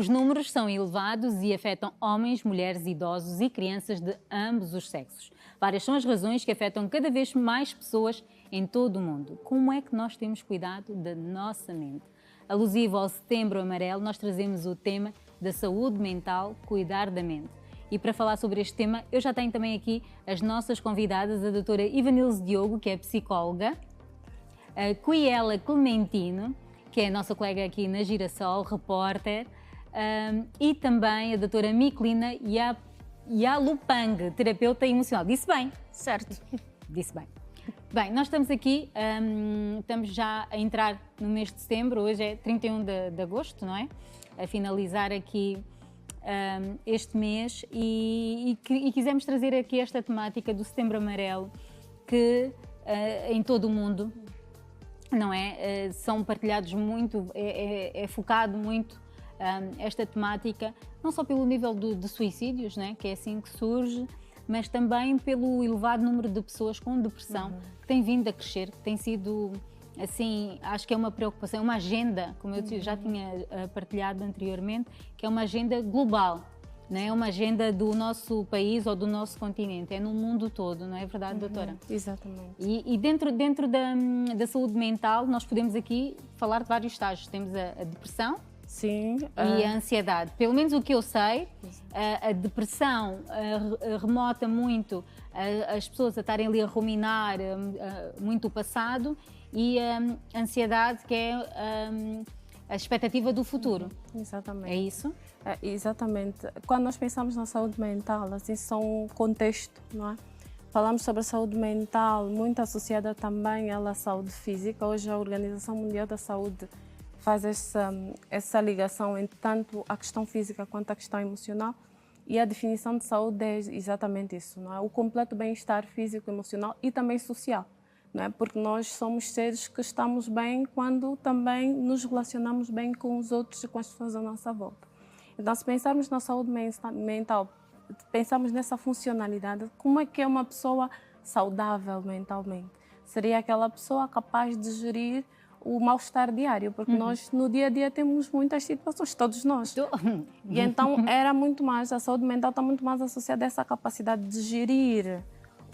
Os números são elevados e afetam homens, mulheres, idosos e crianças de ambos os sexos. Várias são as razões que afetam cada vez mais pessoas em todo o mundo. Como é que nós temos cuidado da nossa mente? Alusivo ao Setembro Amarelo, nós trazemos o tema da saúde mental, cuidar da mente. E para falar sobre este tema, eu já tenho também aqui as nossas convidadas, a doutora Ivanilze Diogo, que é psicóloga, a Quiela Clementino, que é a nossa colega aqui na Girassol, repórter, e também a doutora Miclina Yalupang, terapeuta emocional. Disse bem? Certo. Disse bem. Bem, nós estamos aqui, estamos já a entrar no mês de setembro, hoje é 31 de agosto, não é? A finalizar aqui este mês e quisemos trazer aqui esta temática do Setembro Amarelo, que em todo o mundo, não é? São partilhados muito, é focado muito esta temática, não só pelo nível de suicídios, né? Que é assim que surge, mas também pelo elevado número de pessoas com depressão que tem vindo a crescer, que tem sido, assim, acho que é uma preocupação, uma agenda, como eu já tinha partilhado anteriormente, que é uma agenda global, não é uma agenda do nosso país ou do nosso continente, é no mundo todo, não é verdade, doutora? Exatamente. E dentro da saúde mental, nós podemos aqui falar de vários estágios. Temos a depressão, sim, e a ansiedade. Pelo menos o que eu sei, a depressão remota muito as pessoas a estarem ali a ruminar muito o passado, e a ansiedade, que é a expectativa do futuro. Exatamente. É isso? Exatamente. Quando nós pensamos na saúde mental, assim, são um contexto, não é? Falamos sobre a saúde mental, muito associada também à saúde física. Hoje a Organização Mundial da Saúde faz essa ligação entre tanto a questão física quanto a questão emocional, e a definição de saúde é exatamente isso, não é? O completo bem-estar físico, emocional e também social, não é? Porque nós somos seres que estamos bem quando também nos relacionamos bem com os outros e com as pessoas à nossa volta. Então, se pensarmos na saúde mental, pensamos nessa funcionalidade, como é que é uma pessoa saudável mentalmente? Seria aquela pessoa capaz de gerir o mal-estar diário, porque nós no dia a dia temos muitas situações, todos nós. E então era muito mais, a saúde mental está muito mais associada a essa capacidade de gerir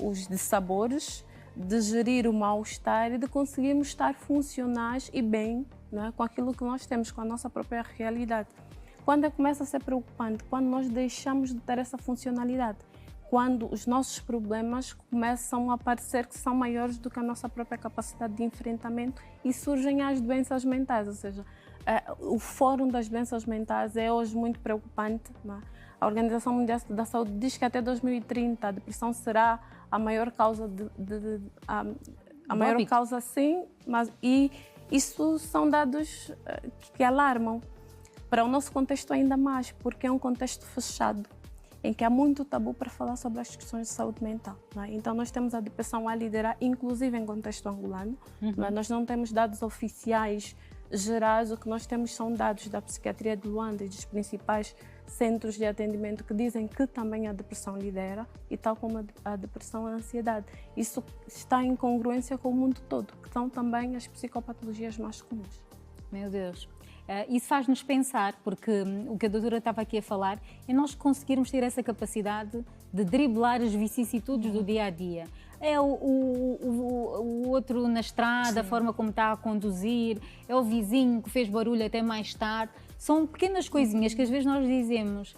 os dissabores, de gerir o mal-estar e de conseguirmos estar funcionais e bem, não é? Com aquilo que nós temos, com a nossa própria realidade. Quando é que começa a ser preocupante? Quando nós deixamos de ter essa funcionalidade. Quando os nossos problemas começam a aparecer que são maiores do que a nossa própria capacidade de enfrentamento e surgem as doenças mentais, ou seja, o Fórum das Doenças Mentais é hoje muito preocupante, não é? A Organização Mundial da Saúde diz que até 2030 a depressão será a maior causa a maior causa, sim, e isso são dados que alarmam. Para o nosso contexto ainda mais, porque é um contexto fechado, em que há muito tabu para falar sobre as questões de saúde mental, não é? Então nós temos a depressão a liderar, inclusive em contexto angolano, não é? Nós não temos dados oficiais gerais, o que nós temos são dados da psiquiatria de Luanda e dos principais centros de atendimento que dizem que também a depressão lidera, e tal como a depressão e a ansiedade. Isso está em congruência com o mundo todo, que são também as psicopatologias mais comuns. Meu Deus. Isso faz-nos pensar, porque o que a doutora estava aqui a falar é nós conseguirmos ter essa capacidade de driblar as vicissitudes do dia-a-dia. É o outro na estrada, sim, a forma como está a conduzir, é o vizinho que fez barulho até mais tarde. São pequenas coisinhas que às vezes nós dizemos,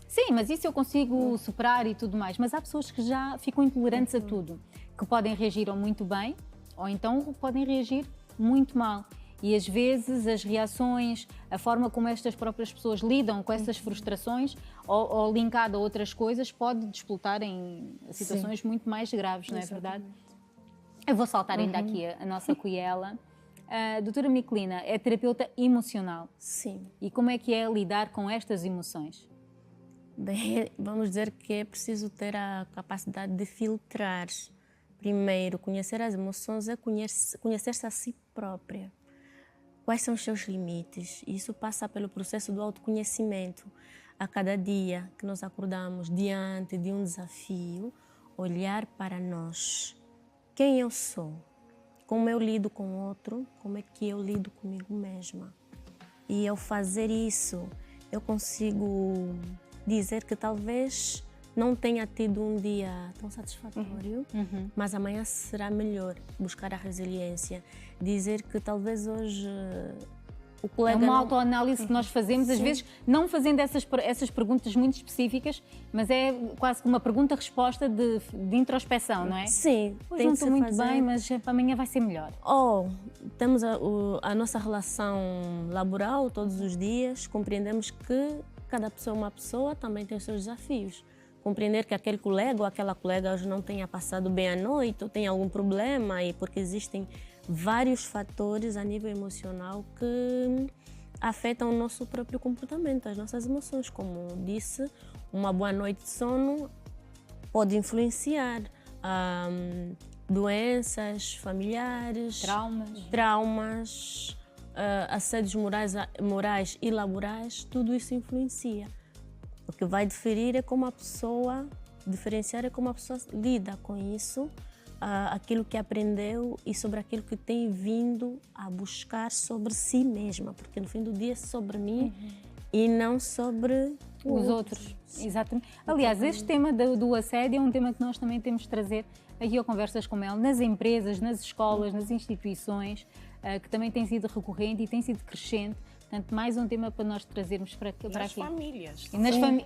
sim, mas isso eu consigo superar e tudo mais. Mas há pessoas que já ficam intolerantes a tudo, que podem reagir ou muito bem, ou então podem reagir muito mal. E às vezes as reações, a forma como estas próprias pessoas lidam com essas frustrações ou linkado a outras coisas, pode desplotar em situações, sim, muito mais graves, não é verdade? Eu vou saltar ainda aqui a nossa Quiela. A doutora Miclina é terapeuta emocional. Sim. E como é que é lidar com estas emoções? Bem, vamos dizer que é preciso ter a capacidade de filtrar. Primeiro, conhecer as emoções é conhecer-se a si própria. Quais são os seus limites? Isso passa pelo processo do autoconhecimento. A cada dia que nós acordamos diante de um desafio, olhar para nós. Quem eu sou? Como eu lido com o outro? Como é que eu lido comigo mesma? E ao fazer isso, eu consigo dizer que talvez não tenha tido um dia tão satisfatório, mas amanhã será melhor. Buscar a resiliência. Dizer que talvez hoje o colega... É uma autoanálise que nós fazemos, às Sim. vezes não fazendo essas perguntas muito específicas, mas é quase que uma pergunta-resposta de introspeção, não é? Sim, Hoje não estou muito bem, mas amanhã vai ser melhor. Ou temos a nossa relação laboral todos os dias, compreendemos que cada pessoa é uma pessoa, também tem os seus desafios. Compreender que aquele colega ou aquela colega hoje não tenha passado bem a noite ou tenha algum problema, e porque existem vários fatores a nível emocional que afetam o nosso próprio comportamento, as nossas emoções. Como disse, uma boa noite de sono pode influenciar doenças familiares, traumas, assédios morais e laborais, tudo isso influencia. O que vai diferenciar é como a pessoa lida com isso, aquilo que aprendeu e sobre aquilo que tem vindo a buscar sobre si mesma, porque no fim do dia é sobre mim e não sobre os outros. Exatamente. Aliás, este tema do assédio é um tema que nós também temos de trazer aqui ao Conversas com Mel, nas empresas, nas escolas, nas instituições, que também tem sido recorrente e tem sido crescente. Portanto, mais um tema para nós trazermos para aqui. Nas famílias.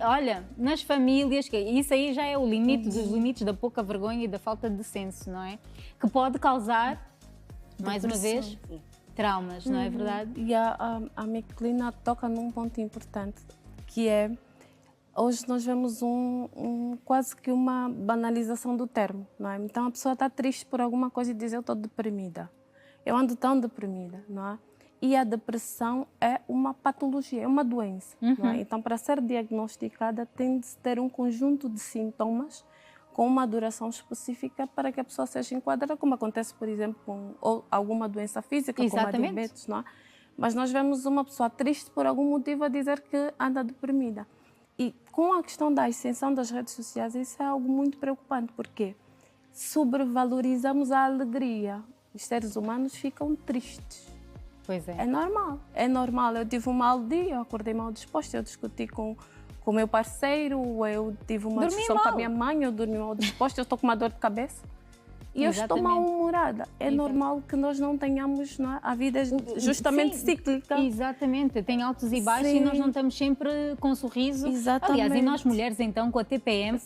Olha, nas famílias, que isso aí já é o limite dos limites da pouca vergonha e da falta de senso, não é? Que pode causar, mais uma vez, traumas, não é verdade? E a Miquelina toca num ponto importante, que é, hoje nós vemos quase que uma banalização do termo, não é? Então a pessoa está triste por alguma coisa e diz, eu estou deprimida, eu ando tão deprimida, não é? E a depressão é uma patologia, é uma doença. Não é? Então, para ser diagnosticada, tem de ter um conjunto de sintomas com uma duração específica para que a pessoa seja enquadrada, como acontece, por exemplo, com alguma doença física, como a diabetes. Não é? Mas nós vemos uma pessoa triste por algum motivo a dizer que anda deprimida. E com a questão da ascensão das redes sociais, isso é algo muito preocupante, porque sobrevalorizamos a alegria. Os seres humanos ficam tristes. Pois é. É normal. Eu tive um mau dia, eu acordei mal disposta, eu discuti com o meu parceiro, eu tive uma discussão com a minha mãe, eu dormi mal disposta, eu estou com uma dor de cabeça. E eu estou mal-humorada. É normal que nós não tenhamos, não é? A vida é justamente cíclica. Exatamente, tem altos e baixos e nós não estamos sempre com um sorriso. Exatamente. Aliás, e nós mulheres então com a TPM,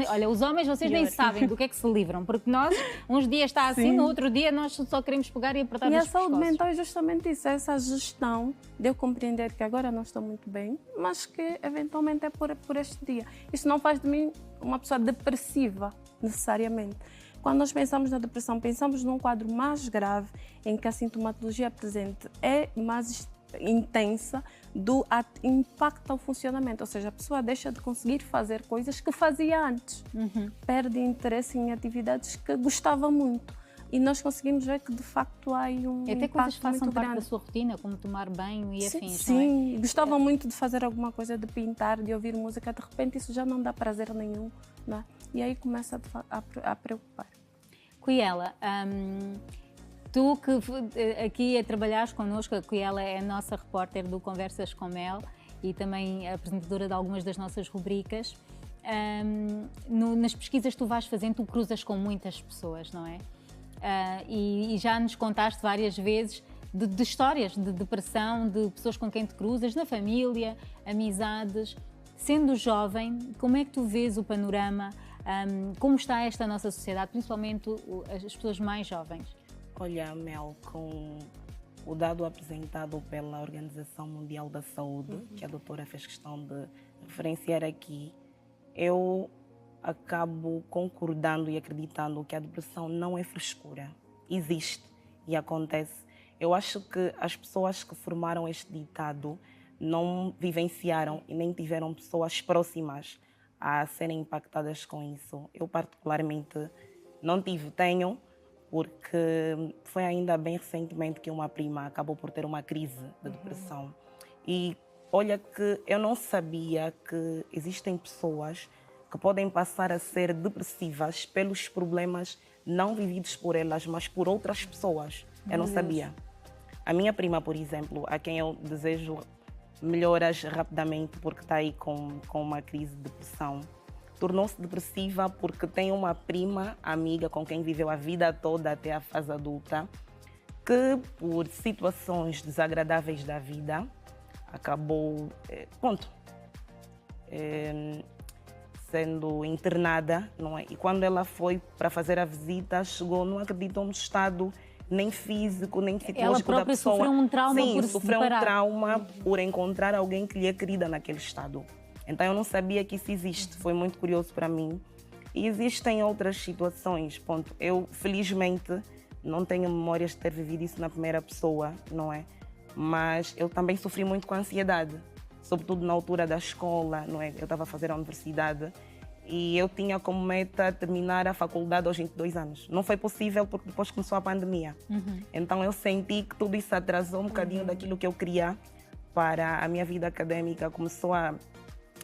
olha, os homens vocês nem sabem do que é que se livram, porque nós, uns dias está assim, no outro dia nós só queremos pegar e apertar os pescoços. E a saúde mental é justamente isso, essa gestão de eu compreender que agora não estou muito bem, mas que eventualmente é por este dia. Isso não faz de mim uma pessoa depressiva, necessariamente. Quando nós pensamos na depressão, pensamos num quadro mais grave, em que a sintomatologia presente é mais intensa, impacta o funcionamento, ou seja, a pessoa deixa de conseguir fazer coisas que fazia antes, perde interesse em atividades que gostava muito. E nós conseguimos ver que, de facto, há um até coisas que façam parte grande da sua rotina, como tomar banho e afins, sim, não é? Gostava muito de fazer alguma coisa, de pintar, de ouvir música. De repente, isso já não dá prazer nenhum, não é? E aí começa a preocupar. Cuiela, tu que aqui trabalhares connosco, a Cuiela é a nossa repórter do Conversas com Mel e também apresentadora de algumas das nossas rubricas. Nas pesquisas que tu vais fazendo, tu cruzas com muitas pessoas, não é? E já nos contaste várias vezes de histórias de depressão, de pessoas com quem te cruzas, na família, amizades. Sendo jovem, como é que tu vês o panorama? Como está esta nossa sociedade, principalmente as pessoas mais jovens? Olha, Mel, com o dado apresentado pela Organização Mundial da Saúde, que a doutora fez questão de referenciar aqui, eu acabo concordando e acreditando que a depressão não é frescura. Existe e acontece. Eu acho que as pessoas que formaram este ditado não vivenciaram e nem tiveram pessoas próximas a serem impactadas com isso. Eu particularmente não tenho, porque foi ainda bem recentemente que uma prima acabou por ter uma crise de depressão. E olha que eu não sabia que existem pessoas que podem passar a ser depressivas pelos problemas não vividos por elas, mas por outras pessoas. Eu não sabia. A minha prima, por exemplo, a quem eu desejo melhoras rapidamente porque está aí com uma crise de depressão. Tornou-se depressiva porque tem uma prima amiga com quem viveu a vida toda até a fase adulta, que por situações desagradáveis da vida acabou, sendo internada, não é? E quando ela foi para fazer a visita, chegou, não acreditam, no estado nem físico, nem psicológico da pessoa. Ela própria sofreu um trauma Sim, por se sofreu separar. um trauma por encontrar alguém que lhe é querida naquele estado. Então eu não sabia que isso existe, foi muito curioso para mim. E existem outras situações, eu felizmente não tenho memórias de ter vivido isso na primeira pessoa, não é? Mas eu também sofri muito com ansiedade, sobretudo na altura da escola, não é? Eu estava a fazer a universidade e eu tinha como meta terminar a faculdade aos 22 anos. Não foi possível porque depois começou a pandemia. Então eu senti que tudo isso atrasou um bocadinho daquilo que eu queria para a minha vida acadêmica.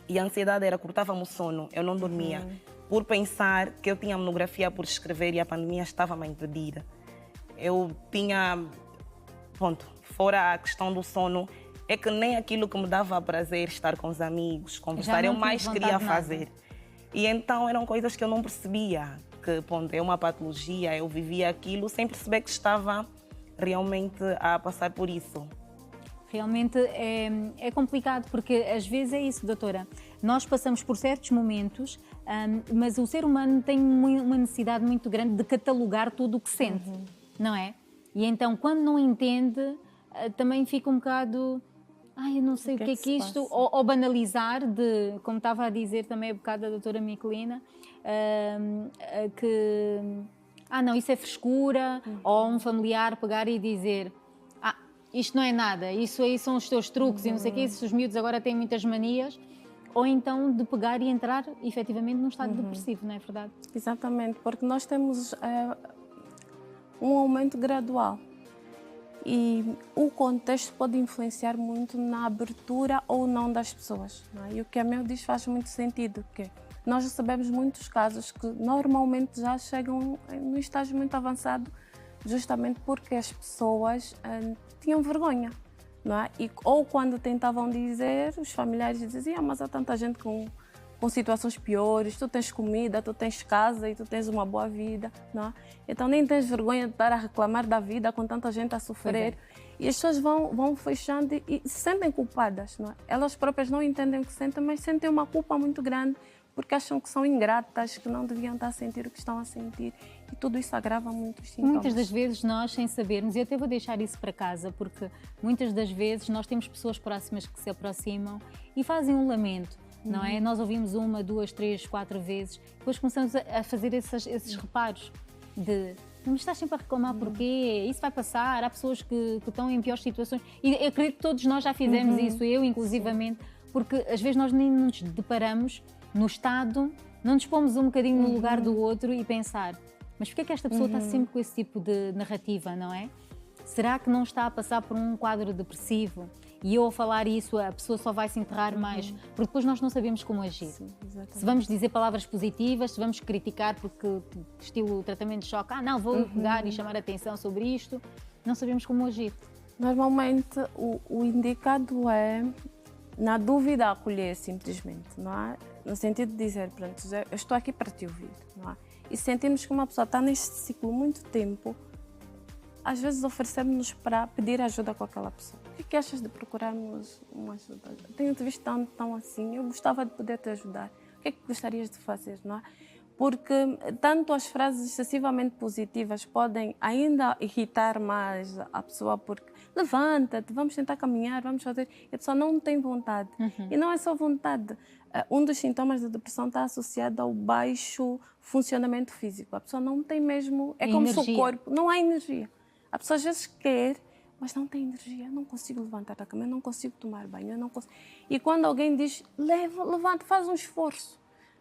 E a ansiedade cortava-me o sono, eu não dormia. Por pensar que eu tinha monografia por escrever e a pandemia estava-me a impedir. Eu tinha, fora a questão do sono, é que nem aquilo que me dava prazer, estar com os amigos, conversar, eu mais queria fazer. E então eram coisas que eu não percebia, que é uma patologia, eu vivia aquilo sem perceber que estava realmente a passar por isso. Realmente é complicado, porque às vezes é isso, doutora. Nós passamos por certos momentos, mas o ser humano tem uma necessidade muito grande de catalogar tudo o que sente, não é? E então, quando não entende, também fica um bocado... eu não sei o que é que isto... Ou banalizar, como estava a dizer também há bocado a doutora Miquelina, que... não, isso é frescura, ou um familiar pegar e dizer... isto não é nada, isso aí são os teus truques e não sei o quê, os miúdos agora têm muitas manias, ou então de pegar e entrar efetivamente num estado depressivo, não é verdade? Exatamente, porque nós temos um aumento gradual e o contexto pode influenciar muito na abertura ou não das pessoas, não é? E o que a Mel diz faz muito sentido, porque nós recebemos muitos casos que normalmente já chegam num estágio muito avançado, justamente porque as pessoas tinham vergonha, não é? Ou quando tentavam dizer, os familiares diziam, mas há tanta gente com situações piores, tu tens comida, tu tens casa e tu tens uma boa vida, não é? Então nem tens vergonha de estar a reclamar da vida com tanta gente a sofrer. E as pessoas vão fechando e se sentem culpadas, não é? Elas próprias não entendem o que sentem, mas sentem uma culpa muito grande porque acham que são ingratas, que não deviam estar a sentir o que estão a sentir. E tudo isso agrava muito os sintomas. Muitas das vezes nós, sem sabermos, e eu até vou deixar isso para casa, porque muitas das vezes nós temos pessoas próximas que se aproximam e fazem um lamento, não é? Nós ouvimos 1, 2, 3, 4 vezes, depois começamos a fazer esses reparos de... Mas estás sempre a reclamar porquê? Isso vai passar, há pessoas que estão em piores situações. E eu acredito que todos nós já fizemos isso, eu inclusivamente, porque às vezes nós nem nos deparamos no estado, não nos pomos um bocadinho no lugar do outro e pensar, mas porquê é que esta pessoa está sempre com esse tipo de narrativa, não é? Será que não está a passar por um quadro depressivo? E eu, ao falar isso, a pessoa só vai se enterrar mais, porque depois nós não sabemos como agir. Sim, se vamos dizer palavras positivas, se vamos criticar porque estilo tratamento de choque, não, vou pegar e chamar a atenção sobre isto, não sabemos como agir. Normalmente o indicado é, na dúvida, acolher simplesmente, não é? No sentido de dizer, pronto, eu estou aqui para te ouvir, não é? E sentimos que uma pessoa está neste ciclo muito tempo, às vezes oferecemos-nos para pedir ajuda com aquela pessoa. O que achas de procurarmos uma ajuda? Tenho-te visto tão assim, eu gostava de poder te ajudar. O que é que gostarias de fazer, não é? Porque tanto as frases excessivamente positivas podem ainda irritar mais a pessoa, porque levanta-te, vamos tentar caminhar, vamos fazer. E a pessoa não tem vontade. E não é só vontade. Um dos sintomas da depressão está associado ao baixo funcionamento físico. A pessoa não tem mesmo... É como se o corpo... Não há energia. A pessoa às vezes quer, mas não tem energia. Eu não consigo levantar da cama, eu não consigo tomar banho, eu não consigo... E quando alguém diz, levanta, faz um esforço.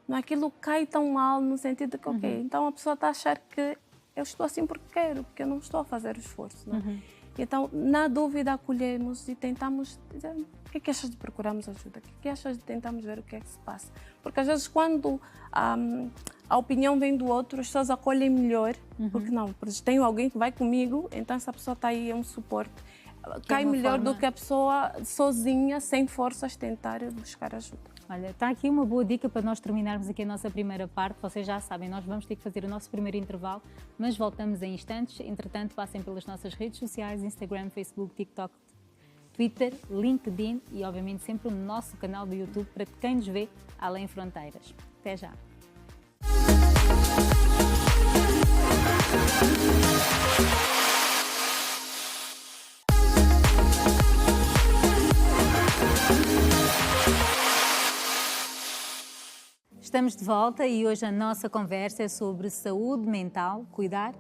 Não, aquilo cai tão mal no sentido de que, ok, então a pessoa está a achar que eu estou assim porque quero, porque eu não estou a fazer o esforço. Não é? Então, na dúvida, acolhemos e tentamos dizer, o que é que achas de procurarmos ajuda? O que é que achas de tentarmos ver o que é que se passa? Porque às vezes quando a opinião vem do outro, as pessoas acolhem melhor, porque não, porque tenho alguém que vai comigo, então essa pessoa está aí, é um suporte. cai melhor do que a pessoa sozinha, sem forças, tentar buscar ajuda. Olha, está aqui uma boa dica para nós terminarmos aqui a nossa primeira parte. Vocês já sabem, nós vamos ter que fazer o nosso primeiro intervalo, mas voltamos em instantes. Entretanto, passem pelas nossas redes sociais, Instagram, Facebook, TikTok, Twitter, LinkedIn e, obviamente, sempre o nosso canal do YouTube para quem nos vê além fronteiras. Até já! Estamos de volta e hoje a nossa conversa é sobre saúde mental, cuidar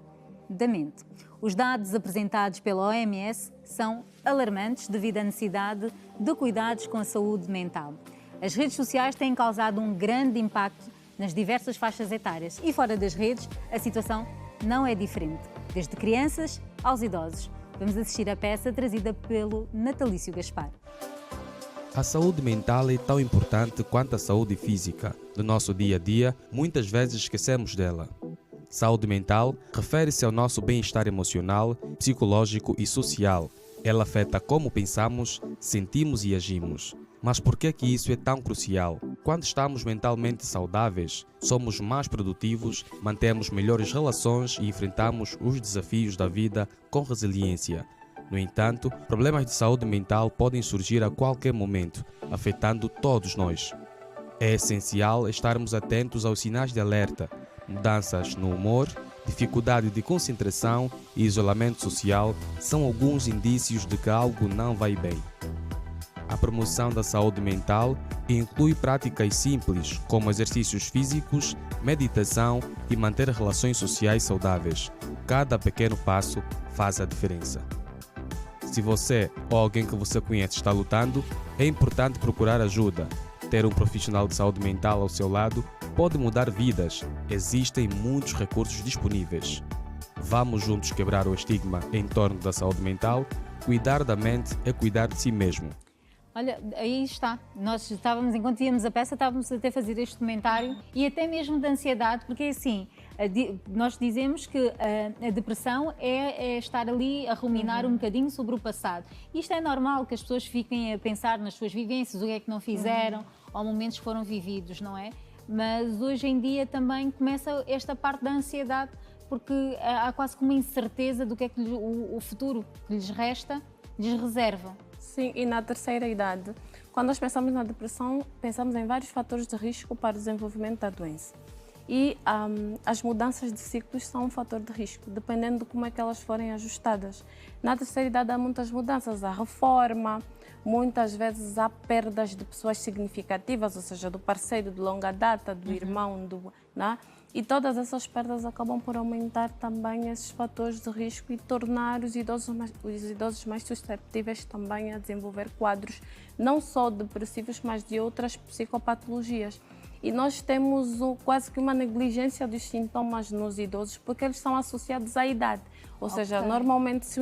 da mente. Os dados apresentados pela OMS são alarmantes devido à necessidade de cuidados com a saúde mental. As redes sociais têm causado um grande impacto nas diversas faixas etárias e fora das redes a situação não é diferente, desde crianças aos idosos. Vamos assistir à peça trazida pelo Natalício Gaspar. A saúde mental é tão importante quanto a saúde física. No nosso dia a dia, muitas vezes esquecemos dela. Saúde mental refere-se ao nosso bem-estar emocional, psicológico e social. Ela afeta como pensamos, sentimos e agimos. Mas por que isso é tão crucial? Quando estamos mentalmente saudáveis, somos mais produtivos, mantemos melhores relações e enfrentamos os desafios da vida com resiliência. No entanto, problemas de saúde mental podem surgir a qualquer momento, afetando todos nós. É essencial estarmos atentos aos sinais de alerta, mudanças no humor, dificuldade de concentração e isolamento social são alguns indícios de que algo não vai bem. A promoção da saúde mental inclui práticas simples, como exercícios físicos, meditação e manter relações sociais saudáveis. Cada pequeno passo faz a diferença. Se você ou alguém que você conhece está lutando, é importante procurar ajuda. Ter um profissional de saúde mental ao seu lado pode mudar vidas. Existem muitos recursos disponíveis. Vamos juntos quebrar o estigma em torno da saúde mental. Cuidar da mente é cuidar de si mesmo. Olha, aí está. Nós estávamos, enquanto víamos a peça, estávamos até a fazer este comentário e até mesmo de ansiedade, porque assim, nós dizemos que a depressão é estar ali a ruminar um bocadinho sobre o passado. Isto é normal que as pessoas fiquem a pensar nas suas vivências, o que é que não fizeram, ou momentos que foram vividos, não é? Mas hoje em dia também começa esta parte da ansiedade, porque há quase como uma incerteza do que é que o futuro que lhes resta, lhes reserva. Sim, e na terceira idade, quando nós pensamos na depressão, pensamos em vários fatores de risco para o desenvolvimento da doença. E as mudanças de ciclos são um fator de risco, dependendo de como é que elas forem ajustadas. Na terceira idade há muitas mudanças, há reforma, muitas vezes há perdas de pessoas significativas, ou seja, do parceiro de longa data, do irmão, né? E todas essas perdas acabam por aumentar também esses fatores de risco e tornar os idosos mais susceptíveis também a desenvolver quadros não só depressivos, mas de outras psicopatologias. E nós temos quase que uma negligência dos sintomas nos idosos, porque eles são associados à idade. Ou seja, normalmente se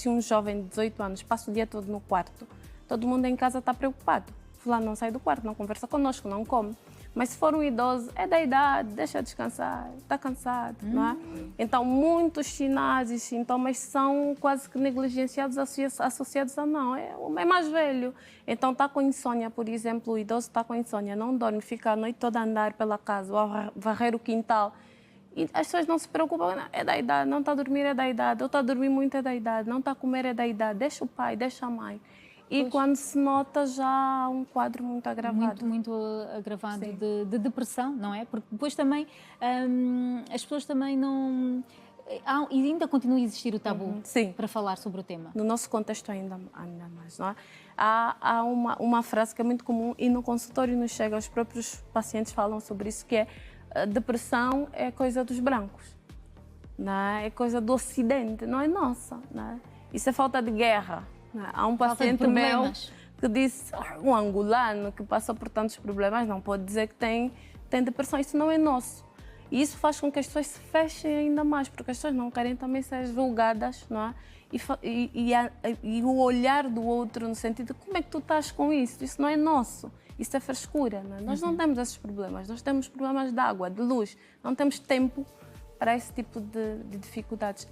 um jovem de 18 anos passa o dia todo no quarto, todo mundo em casa está preocupado. Fulano não sai do quarto, não conversa conosco, não come. Mas se for um idoso, é da idade, deixa descansar, está cansado, não é? Então, muitos sinais e sintomas são quase que negligenciados, associados a não, é mais velho. Então, está com insônia, por exemplo, o idoso está com insônia, não dorme, fica a noite toda a andar pela casa, ou a varrer o quintal. E as pessoas não se preocupam, não, é da idade, não está a dormir, é da idade, ou está a dormir muito, é da idade, não está a comer, é da idade, deixa o pai, deixa a mãe. E quando se nota já há um quadro muito agravado. Muito agravado de depressão, não é? Porque depois também as pessoas também não... E ainda continua a existir o tabu para falar sobre o tema. No nosso contexto ainda mais, não é? Há uma frase que é muito comum e no consultório nos chega, os próprios pacientes falam sobre isso, que é a depressão é coisa dos brancos, não é? É coisa do Ocidente, não é nossa, não é? Isso é falta de guerra. Há um paciente meu que disse, um angolano que passa por tantos problemas, não pode dizer que tem depressão, isso não é nosso. E isso faz com que as pessoas se fechem ainda mais, porque as pessoas não querem também ser julgadas, não é? E o olhar do outro no sentido de como é que tu estás com isso? Isso não é nosso, isso é frescura. Não é? Nós não temos esses problemas, nós temos problemas de água, de luz, não temos tempo para esse tipo de dificuldades.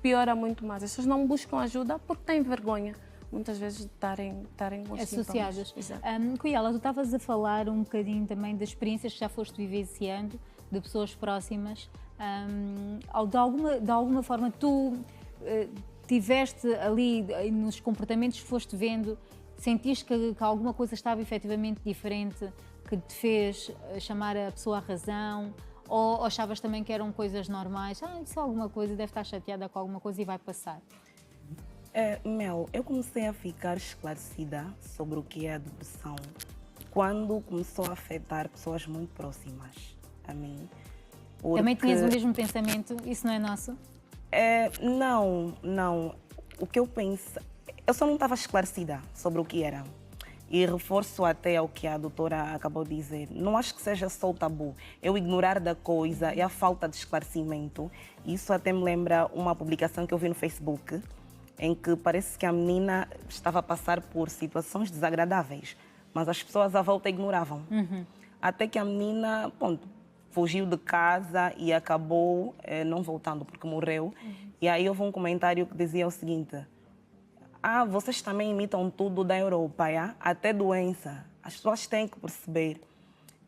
piora muito mais. As pessoas não buscam ajuda porque têm vergonha, muitas vezes, de estarem com os associadas. sintomas. Exato. Cuyala, tu estavas a falar um bocadinho também das experiências que já foste vivenciando, de pessoas próximas. De alguma forma, tu tiveste ali nos comportamentos que foste vendo, sentiste que alguma coisa estava efetivamente diferente, que te fez chamar a pessoa à razão, ou achavas também que eram coisas normais? Isso é alguma coisa, deve estar chateada com alguma coisa e vai passar. Mel, eu comecei a ficar esclarecida sobre o que é a depressão quando começou a afetar pessoas muito próximas a mim. Também tinhas o mesmo pensamento? Isso não é nosso? Não. O que eu penso... Eu só não estava esclarecida sobre o que era. E reforço até o que a doutora acabou de dizer. Não acho que seja só o tabu. Eu ignorar da coisa e a falta de esclarecimento. Isso até me lembra uma publicação que eu vi no Facebook, em que parece que a menina estava a passar por situações desagradáveis, mas as pessoas à volta ignoravam. Até que a menina, fugiu de casa e acabou não voltando, porque morreu. E aí houve um comentário que dizia o seguinte: vocês também imitam tudo da Europa, até doença. As pessoas têm que perceber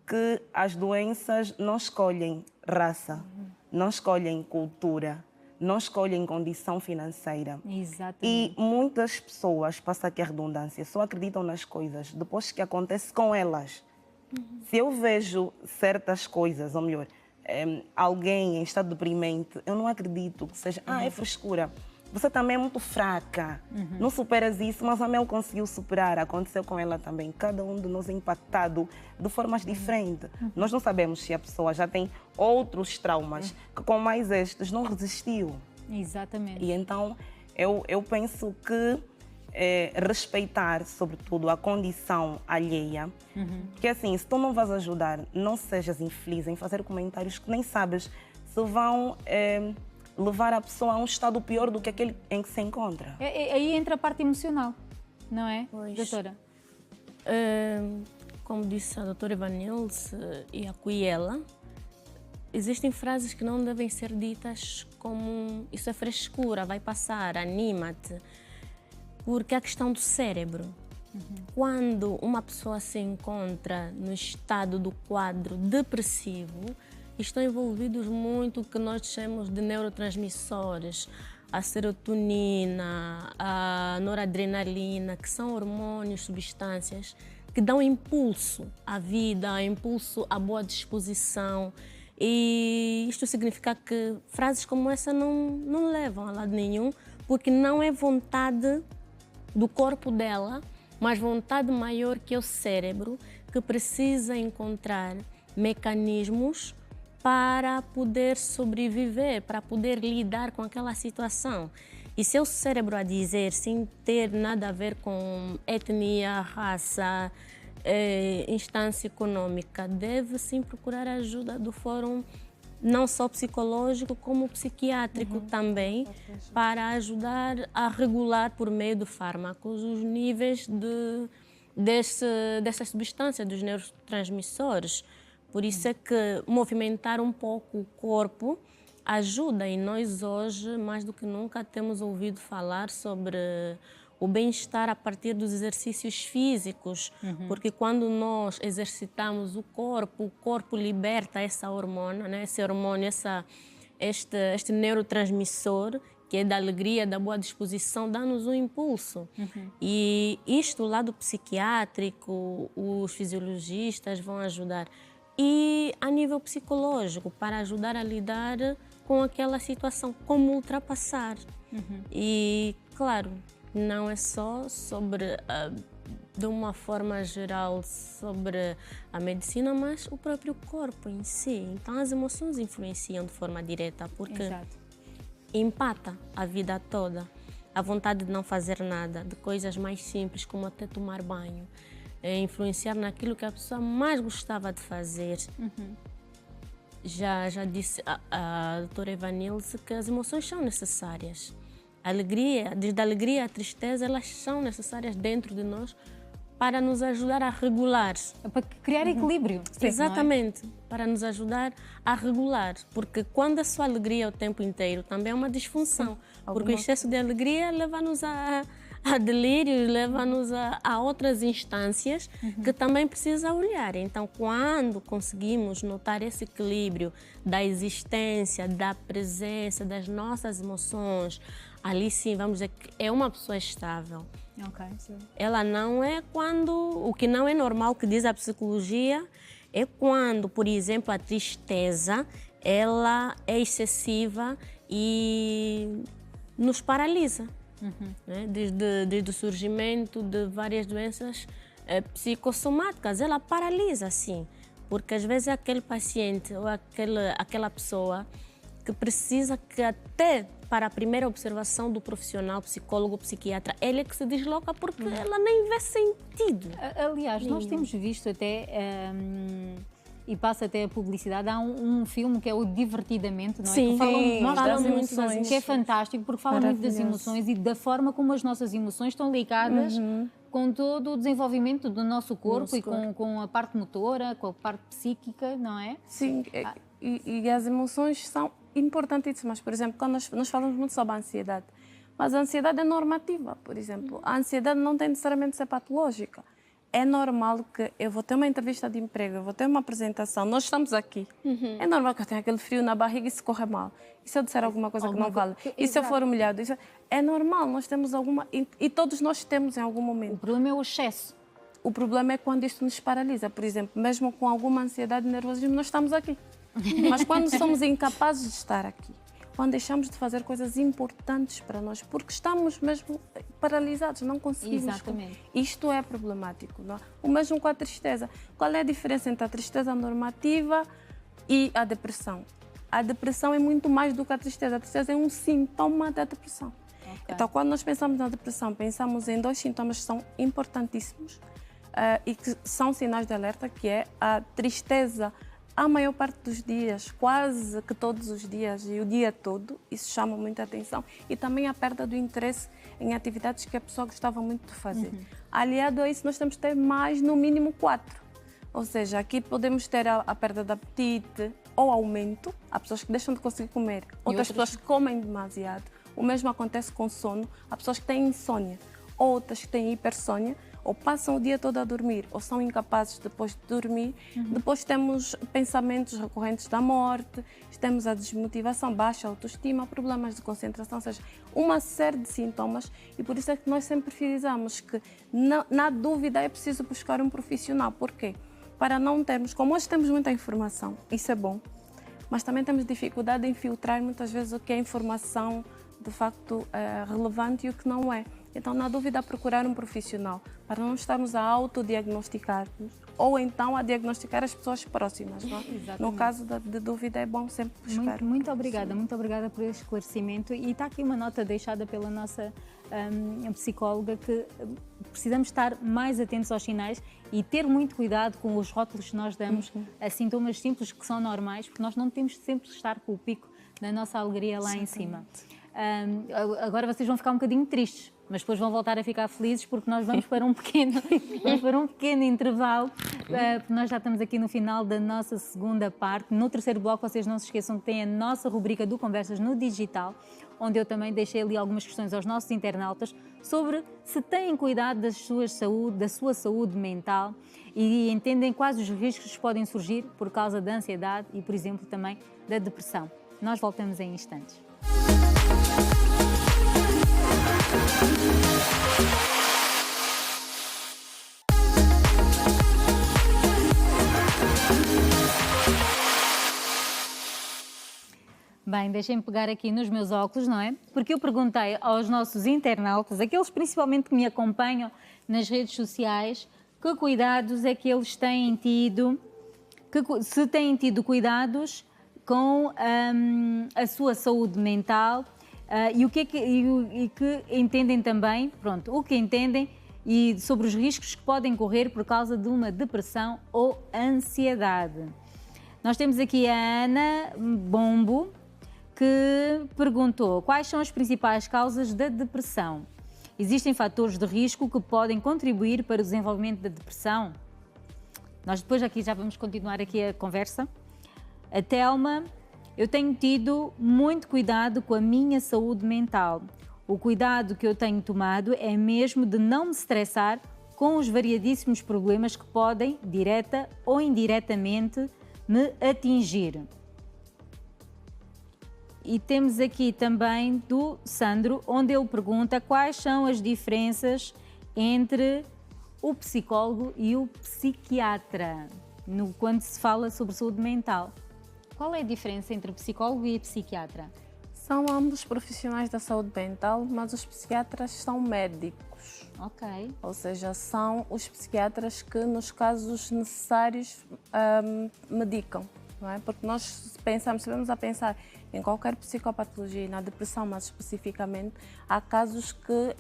que as doenças não escolhem raça, não escolhem cultura, não escolhem condição financeira. Exatamente. E muitas pessoas, passa aqui a redundância, só acreditam nas coisas depois que acontece com elas. Se eu vejo certas coisas, ou melhor, alguém em estado deprimente, eu não acredito que seja, é frescura. Você também é muito fraca, não superas isso, mas a Mel conseguiu superar, aconteceu com ela também. Cada um de nós é impactado de formas diferentes. Nós não sabemos se a pessoa já tem outros traumas, que com mais estes não resistiu. Exatamente. E então eu penso que respeitar, sobretudo, a condição alheia, porque assim, se tu não vais ajudar, não sejas infeliz em fazer comentários que nem sabes se vão... levar a pessoa a um estado pior do que aquele em que se encontra. Aí entra a parte emocional, não é, Pois. doutora? Como disse a doutora Ivanilce e a Cuyala, existem frases que não devem ser ditas como isso é frescura, vai passar, anima-te. Porque é a questão do cérebro. Quando uma pessoa se encontra no estado do quadro depressivo, estão envolvidos muito o que nós chamamos de neurotransmissores, a serotonina, a noradrenalina, que são hormônios, substâncias que dão impulso à vida, impulso à boa disposição. E isto significa que frases como essa não levam a lado nenhum, porque não é vontade do corpo dela, mas vontade maior que é o cérebro, que precisa encontrar mecanismos para poder sobreviver, para poder lidar com aquela situação. E seu cérebro a dizer, sem ter nada a ver com etnia, raça, instância econômica, deve sim procurar ajuda do fórum, não só psicológico, como psiquiátrico também, para ajudar a regular por meio de fármacos os níveis dessa substância, dos neurotransmissores. Por isso é que movimentar um pouco o corpo ajuda, e nós hoje, mais do que nunca, temos ouvido falar sobre o bem-estar a partir dos exercícios físicos, porque quando nós exercitamos o corpo liberta essa hormona, né? Esse hormônio, este neurotransmissor, que é da alegria, da boa disposição, dá-nos um impulso. E isto, o lado psiquiátrico, os fisiologistas vão ajudar. E a nível psicológico, para ajudar a lidar com aquela situação, como ultrapassar. E, claro, não é só sobre, de uma forma geral, sobre a medicina, mas o próprio corpo em si. Então, as emoções influenciam de forma direta, porque empata a vida toda. A vontade de não fazer nada, de coisas mais simples, como até tomar banho. Influenciar naquilo que a pessoa mais gostava de fazer. Já disse a doutora Ivanilce que as emoções são necessárias. A alegria, desde a alegria à tristeza, elas são necessárias dentro de nós para nos ajudar a regular. Para criar equilíbrio. Exatamente, para nos ajudar a regular, porque quando a sua alegria é o tempo inteiro também é uma disfunção, porque o excesso de alegria leva-nos a delírios, leva-nos a outras instâncias que também precisa olhar. Então, quando conseguimos notar esse equilíbrio da existência, da presença, das nossas emoções, ali sim, vamos dizer que é uma pessoa estável. Ok, sim. Ela não é quando... O que não é normal, que diz a psicologia, é quando, por exemplo, a tristeza, ela é excessiva e nos paralisa. Né? Desde o surgimento de várias doenças psicossomáticas, ela paralisa, sim. Porque às vezes é aquele paciente ou aquela pessoa que precisa que até para a primeira observação do profissional, psicólogo, psiquiatra, ele é que se desloca porque ela nem vê sentido. Aliás, nós temos visto até, e passa até a publicidade, há um filme que é o Divertidamente, não é? Sim, que fala das muito emoções. que é fantástico, porque fala muito das emoções e da forma como as nossas emoções estão ligadas com todo o desenvolvimento do nosso corpo com a parte motora, com a parte psíquica, não é? Sim, e as emoções são importantíssimas. Por exemplo, quando nós falamos muito sobre a ansiedade, mas a ansiedade é normativa, por exemplo. A ansiedade não tem necessariamente de ser patológica. É normal que eu vou ter uma entrevista de emprego, eu vou ter uma apresentação, nós estamos aqui. É normal que eu tenha aquele frio na barriga e se corra mal. E se eu disser alguma coisa que não vale? E se eu for humilhado? É normal, nós temos alguma... E todos nós temos em algum momento. O problema é o excesso. O problema é quando isto nos paralisa. Por exemplo, mesmo com alguma ansiedade e nervosismo, nós estamos aqui. Mas quando somos incapazes de estar aqui, quando deixamos de fazer coisas importantes para nós, porque estamos mesmo paralisados, não conseguimos. Exatamente. Isto é problemático. Não é? O mesmo com a tristeza. Qual é a diferença entre a tristeza normativa e a depressão? A depressão é muito mais do que a tristeza. A tristeza é um sintoma da depressão. Okay. Então, quando nós pensamos na depressão, pensamos em dois sintomas que são importantíssimos e que são sinais de alerta, que é a tristeza a maior parte dos dias, quase que todos os dias e o dia todo, isso chama muita atenção. E também a perda do interesse em atividades que a pessoa gostava muito de fazer. Aliado a isso, nós temos que ter mais, no mínimo, 4. Ou seja, aqui podemos ter a perda de apetite ou aumento. Há pessoas que deixam de conseguir comer, outras pessoas que comem demasiado. O mesmo acontece com sono. Há pessoas que têm insônia, outras que têm hipersônia, ou passam o dia todo a dormir, ou são incapazes depois de dormir. Depois temos pensamentos recorrentes da morte, temos a desmotivação, baixa autoestima, problemas de concentração, ou seja, uma série de sintomas. E por isso é que nós sempre frisamos que, na dúvida, é preciso buscar um profissional. Por quê? Para não termos, como hoje temos muita informação, isso é bom, mas também temos dificuldade em filtrar muitas vezes o que é informação de facto relevante e o que não é. Então, na dúvida, procurar um profissional para não estarmos a autodiagnosticar-nos ou então a diagnosticar as pessoas próximas. Não é? No caso de dúvida, é bom sempre buscar. Muito obrigada por esse esclarecimento. E está aqui uma nota deixada pela nossa psicóloga que precisamos estar mais atentos aos sinais e ter muito cuidado com os rótulos que nós damos a sintomas simples que são normais, porque nós não temos sempre de estar com o pico da nossa alegria lá em cima. Agora vocês vão ficar um bocadinho tristes, mas depois vão voltar a ficar felizes porque nós vamos para um pequeno intervalo, porque nós já estamos aqui no final da nossa segunda parte. No terceiro bloco, vocês não se esqueçam que tem a nossa rubrica do Conversas no Digital, onde eu também deixei ali algumas questões aos nossos internautas sobre se têm cuidado da sua saúde mental e entendem quais os riscos que podem surgir por causa da ansiedade e, por exemplo, também da depressão. Nós voltamos em instantes. Bem, deixem-me pegar aqui nos meus óculos, não é? Porque eu perguntei aos nossos internautas, aqueles principalmente que me acompanham nas redes sociais, que cuidados é que eles têm tido, se têm tido cuidados com a sua saúde mental e o que é que entendem também, pronto, o que entendem e sobre os riscos que podem correr por causa de uma depressão ou ansiedade. Nós temos aqui a Ana Bombo, que perguntou quais são as principais causas da depressão existem fatores de risco que podem contribuir para o desenvolvimento da depressão? Nós depois aqui já vamos continuar aqui a conversa. A Telma: eu tenho tido muito cuidado com a minha saúde mental. O cuidado que eu tenho tomado é mesmo de não me estressar com os variadíssimos problemas que podem, direta ou indiretamente, me atingir. E temos aqui também do Sandro, onde ele pergunta quais são as diferenças entre o psicólogo e o psiquiatra quando se fala sobre saúde mental. Qual é a diferença entre o psicólogo e o psiquiatra? São ambos profissionais da saúde mental, mas os psiquiatras são médicos. Ok. Ou seja, são os psiquiatras que, nos casos necessários, medicam. Não é? Porque nós vamos a pensar em qualquer psicopatologia, na depressão mais especificamente, há casos que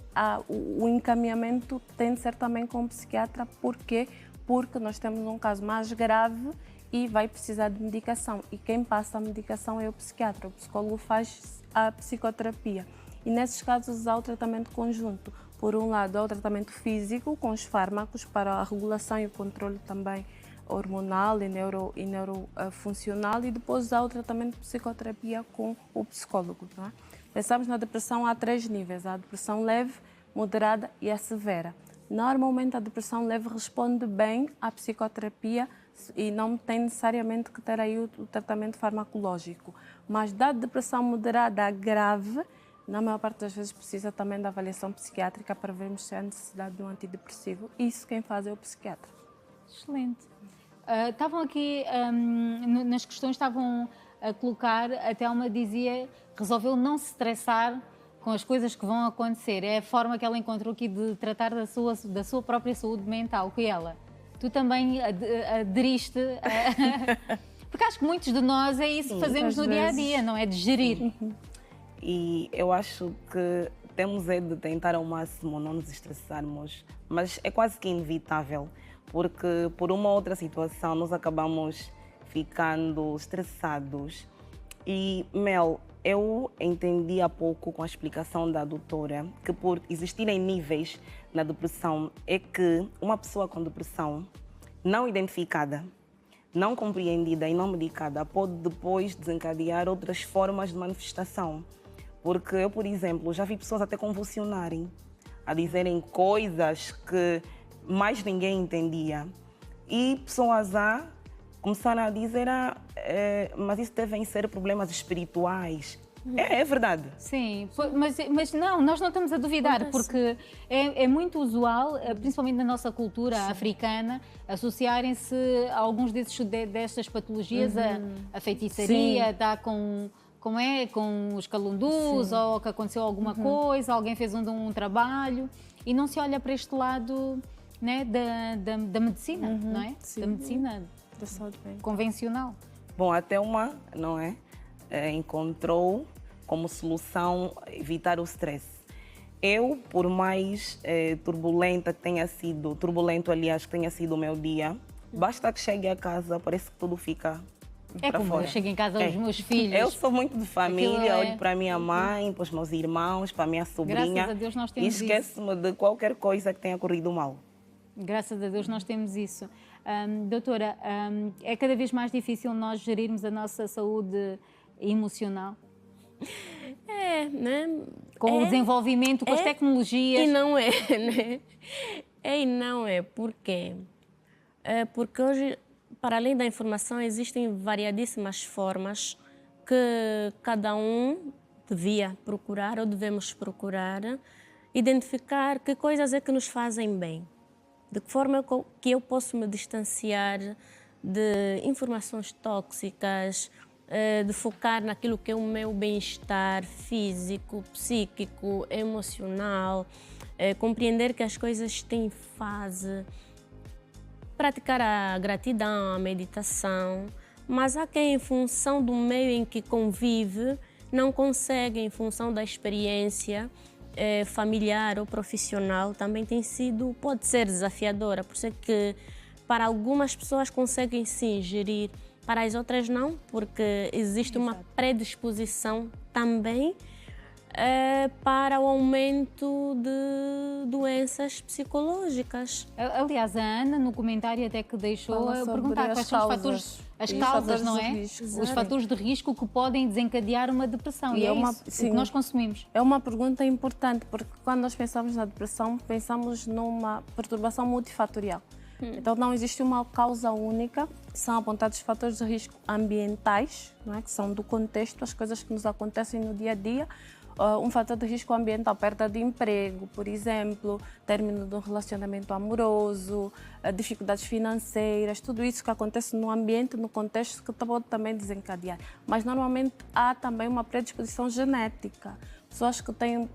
o encaminhamento tem de ser também com o psiquiatra. Porquê? Porque nós temos um caso mais grave e vai precisar de medicação. E quem passa a medicação é o psiquiatra. O psicólogo faz a psicoterapia. E nesses casos há o tratamento conjunto. Por um lado, há o tratamento físico, com os fármacos para a regulação e o controle também hormonal e neurofuncional. E depois há o tratamento de psicoterapia com o psicólogo. Não é? Pensamos na depressão, há 3 níveis. Há a depressão leve, moderada e a severa. Normalmente a depressão leve responde bem à psicoterapia e não tem necessariamente que ter aí o tratamento farmacológico. Mas da depressão moderada a grave, na maior parte das vezes precisa também da avaliação psiquiátrica para vermos se há necessidade de um antidepressivo. Isso quem faz é o psiquiatra. Excelente. Estavam aqui, nas questões estavam a colocar, a Telma dizia, resolveu não se estressar com as coisas que vão acontecer. É a forma que ela encontrou aqui de tratar da sua própria saúde mental. Que ela, tu também aderiste porque acho que muitos de nós é isso que fazemos no dia a dia, não é? De gerir. E eu acho que temos de tentar ao máximo não nos estressarmos, mas é quase que inevitável, porque por uma outra situação nós acabamos ficando estressados. E, Mel, eu entendi há pouco com a explicação da doutora que por existirem níveis na depressão é que uma pessoa com depressão não identificada, não compreendida e não medicada pode depois desencadear outras formas de manifestação. Porque eu, por exemplo, já vi pessoas até convulsionarem, a dizerem coisas que mais ninguém entendia. E pessoas começaram a dizer, mas isso devem ser problemas espirituais. É verdade. Sim, mas não, nós não estamos a duvidar, porque é muito usual, principalmente na nossa cultura africana, associarem-se a alguns destas patologias a feitiçaria, está com os calundus, ou que aconteceu alguma coisa, alguém fez um trabalho, e não se olha para este lado, né, da medicina, não é? Sim. Da medicina Da saúde mental. convencional. Bom, até uma, não é? Encontrou como solução evitar o stress. Eu, por mais turbulento, aliás, que tenha sido o meu dia, basta que chegue a casa, parece que tudo fica para como fora. eu chego em casa aos meus filhos. Eu sou muito de família, Aquilo olho para a minha mãe, para os meus irmãos, para a minha sobrinha. Graças a Deus nós E temos isso. esqueço-me de qualquer coisa que tenha corrido mal. Graças a Deus nós temos isso. Doutora, é cada vez mais difícil nós gerirmos a nossa saúde emocional? Né? Com o desenvolvimento, com as tecnologias? E não é, né? E não é. Por quê? Porque hoje, para além da informação, existem variadíssimas formas que cada um devia procurar ou devemos procurar identificar que coisas é que nos fazem bem. De que forma que eu posso me distanciar de informações tóxicas, de focar naquilo que é o meu bem-estar físico, psíquico, emocional, compreender que as coisas têm fase, praticar a gratidão, a meditação, mas há quem, em função do meio em que convive, não consegue, em função da experiência familiar ou profissional, também pode ser desafiadora, por isso é que para algumas pessoas conseguem sim gerir, para as outras não, porque existe uma predisposição também para o aumento de doenças psicológicas. Aliás, a Ana, no comentário até que deixou, Fala sobre perguntar quais as são os causas. fatores, as E os causas, fatores não de é? risco. Os Exato. fatores de risco que podem desencadear uma depressão. E é uma- isso sim. que nós consumimos. É uma pergunta importante, porque quando nós pensamos na depressão, pensamos numa perturbação multifatorial. Então, não existe uma causa única, são apontados fatores de risco ambientais, não é? Que são do contexto, as coisas que nos acontecem no dia a dia. Um fator de risco ambiental, perda de emprego, por exemplo, término de um relacionamento amoroso, dificuldades financeiras, tudo isso que acontece no ambiente, no contexto, que pode também desencadear. Mas, normalmente, há também uma predisposição genética. Pessoas que têm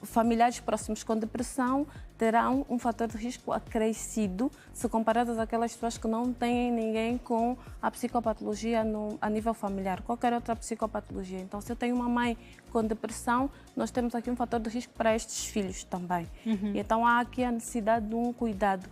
familiares próximos com depressão terão um fator de risco acrescido se comparadas àquelas pessoas que não têm ninguém com a psicopatologia a nível familiar, qualquer outra psicopatologia. Então, se eu tenho uma mãe com depressão, nós temos aqui um fator de risco para estes filhos também. E então, há aqui a necessidade de um cuidado.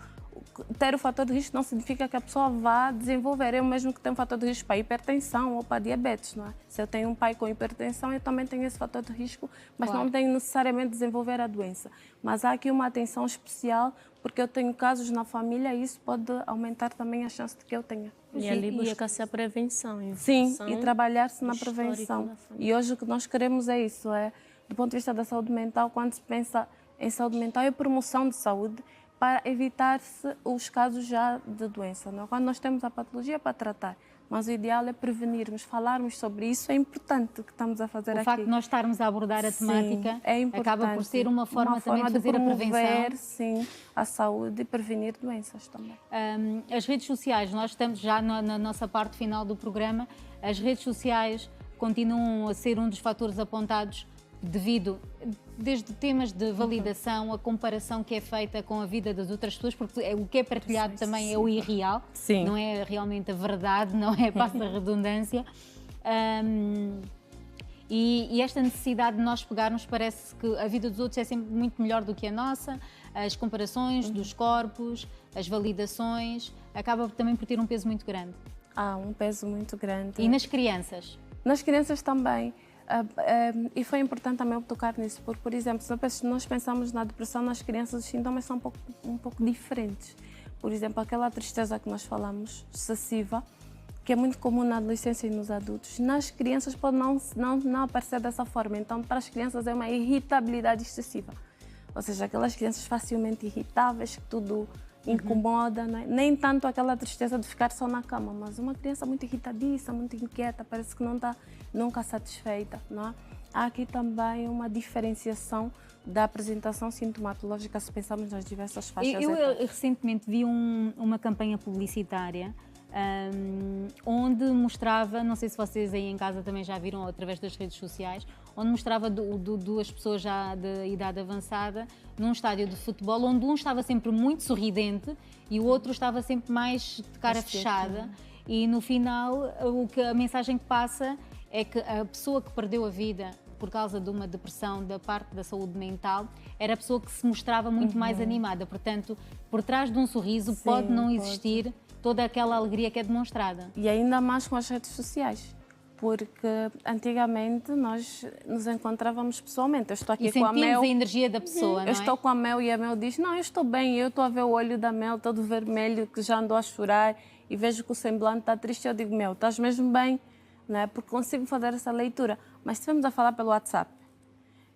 Ter o fator de risco não significa que a pessoa vá desenvolver. Eu mesmo que tenho um fator de risco para hipertensão ou para diabetes, não é? Se eu tenho um pai com hipertensão, eu também tenho esse fator de risco, mas Claro. não tenho necessariamente desenvolver a doença. Mas há aqui uma atenção especial, porque eu tenho casos na família e isso pode aumentar também a chance de que eu tenha. E ali busca-se a prevenção. Sim, e trabalhar-se na do histórico prevenção. da família. E hoje o que nós queremos é isso, do ponto de vista da saúde mental, quando se pensa em saúde mental, é promoção de saúde, para evitar-se os casos já de doença. Não é? Quando nós temos a patologia para tratar, mas o ideal é prevenirmos, falarmos sobre isso, é importante o que estamos a fazer O aqui. facto de nós estarmos a abordar a Sim, temática é importante. acaba por ser uma forma também de fazer a promover, prevenção. sim, a saúde e prevenir doenças também. As redes sociais, nós estamos já na nossa parte final do programa, as redes sociais continuam a ser um dos fatores apontados devido, desde temas de validação, a comparação que é feita com a vida das outras pessoas, porque o que é partilhado também é o irreal, Sim. não é realmente a verdade, não é, passa a redundância. E esta necessidade de nós pegarmos, parece que a vida dos outros é sempre muito melhor do que a nossa, as comparações dos corpos, as validações, acaba também por ter um peso muito grande. Há um peso muito grande. E nas crianças? Nas crianças também. E foi importante também eu tocar nisso, porque, por exemplo, se nós pensamos na depressão nas crianças, os sintomas são um pouco diferentes. Por exemplo, aquela tristeza que nós falamos, excessiva, que é muito comum na adolescência e nos adultos. Nas crianças pode não aparecer dessa forma. Então, para as crianças é uma irritabilidade excessiva. Ou seja, aquelas crianças facilmente irritáveis, que tudo incomoda, não é? Nem tanto aquela tristeza de ficar só na cama, mas uma criança muito irritadiça, muito inquieta, parece que não está nunca satisfeita, não é? Há aqui também uma diferenciação da apresentação sintomatológica se pensarmos nas diversas faixas Eu etárias. recentemente vi uma campanha publicitária onde mostrava, não sei se vocês aí em casa também já viram através das redes sociais, onde mostrava duas pessoas já de idade avançada num estádio de futebol, onde um estava sempre muito sorridente e o outro estava sempre mais de cara fechada. E no final, a mensagem que passa é que a pessoa que perdeu a vida por causa de uma depressão da parte da saúde mental, era a pessoa que se mostrava muito mais animada. Portanto, por trás de um sorriso pode não existir toda aquela alegria que é demonstrada. E ainda mais com as redes sociais, porque antigamente nós nos encontrávamos pessoalmente. Eu estou aqui E com a sentimos Mel. a energia da pessoa, não Eu estou é? com a Mel e a Mel diz: não, eu estou bem, eu estou a ver o olho da Mel todo vermelho, que já andou a chorar, e vejo que o semblante está triste. Eu digo: Mel, estás mesmo bem? Não é? Porque consigo fazer essa leitura. Mas estivemos a falar pelo WhatsApp.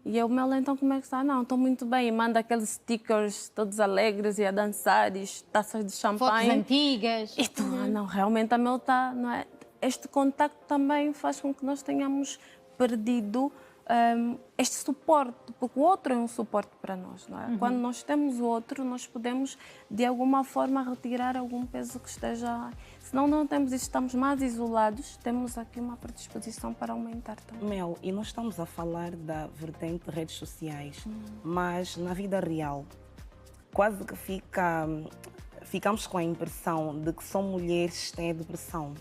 E eu, Mel, então como é que está? Não, estou muito bem. E manda aqueles stickers todos alegres e a dançar, e taças de champanhe. Fotos antigas. E tu, não, realmente a Mel está, não é? Este contacto também faz com que nós tenhamos perdido este suporte, porque o outro é um suporte para nós, não é? Quando nós temos o outro, nós podemos, de alguma forma, retirar algum peso que esteja... Senão não temos isso, estamos mais isolados, temos aqui uma predisposição para aumentar também. Mel, e nós estamos a falar da vertente de redes sociais, mas na vida real, quase que ficamos com a impressão de que só mulheres têm a depressão.